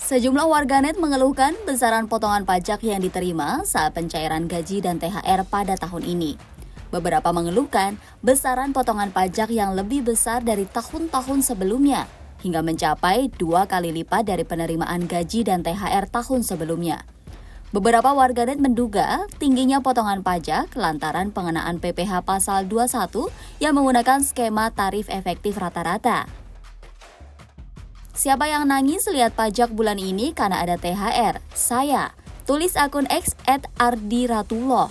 Sejumlah warganet mengeluhkan besaran potongan pajak yang diterima saat pencairan gaji dan THR pada tahun ini. Beberapa mengeluhkan besaran potongan pajak yang lebih besar dari tahun-tahun sebelumnya, hingga mencapai 2 kali lipat dari penerimaan gaji dan THR tahun sebelumnya. Beberapa warganet menduga tingginya potongan pajak lantaran pengenaan PPh pasal 21 yang menggunakan skema tarif efektif rata-rata. Siapa yang nangis lihat pajak bulan ini karena ada THR? Saya, tulis akun X @ardiratullah.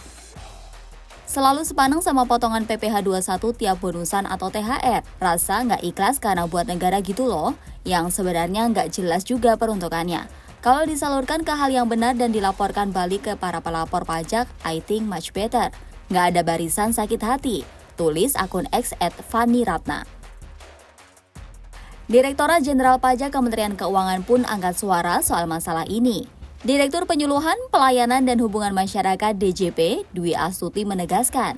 Selalu sepaneng sama potongan PPh 21 tiap bonusan atau THR. Rasa nggak ikhlas karena buat negara gitu loh, yang sebenarnya nggak jelas juga peruntukannya. Kalau disalurkan ke hal yang benar dan dilaporkan balik ke para pelapor pajak, I think much better. Nggak ada barisan sakit hati, tulis akun X @fannyratna. Direktorat Jenderal Pajak Kementerian Keuangan pun angkat suara soal masalah ini. Direktur Penyuluhan, Pelayanan dan Hubungan Masyarakat DJP, Dwi Astuti menegaskan,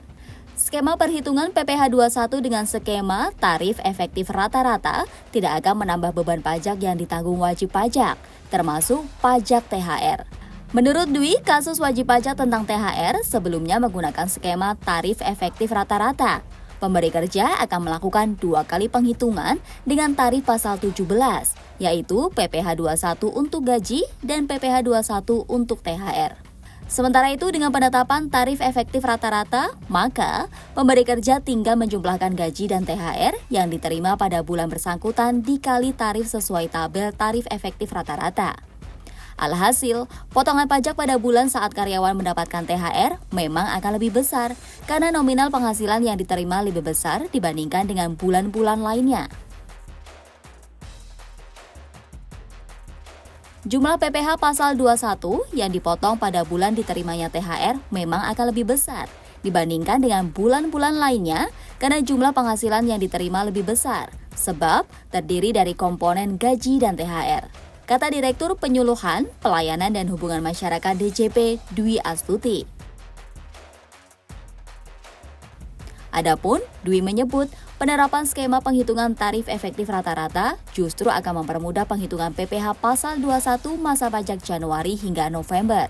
skema perhitungan PPh 21 dengan skema tarif efektif rata-rata tidak akan menambah beban pajak yang ditanggung wajib pajak, termasuk pajak THR. Menurut Dwi, kasus wajib pajak tentang THR sebelumnya menggunakan skema tarif efektif rata-rata. Pemberi kerja akan melakukan 2 kali penghitungan dengan tarif pasal 17, yaitu PPh 21 untuk gaji dan PPh 21 untuk THR. Sementara itu, dengan penetapan tarif efektif rata-rata, maka pemberi kerja tinggal menjumlahkan gaji dan THR yang diterima pada bulan bersangkutan dikali tarif sesuai tabel tarif efektif rata-rata. Alhasil, potongan pajak pada bulan saat karyawan mendapatkan THR memang akan lebih besar karena nominal penghasilan yang diterima lebih besar dibandingkan dengan bulan-bulan lainnya. Jumlah PPh pasal 21 yang dipotong pada bulan diterimanya THR memang akan lebih besar dibandingkan dengan bulan-bulan lainnya karena jumlah penghasilan yang diterima lebih besar, sebab terdiri dari komponen gaji dan THR. Kata Direktur Penyuluhan, Pelayanan dan Hubungan Masyarakat DJP, Dwi Astuti. Adapun, Dwi menyebut penerapan skema penghitungan tarif efektif rata-rata justru akan mempermudah penghitungan PPh pasal 21 masa pajak Januari hingga November.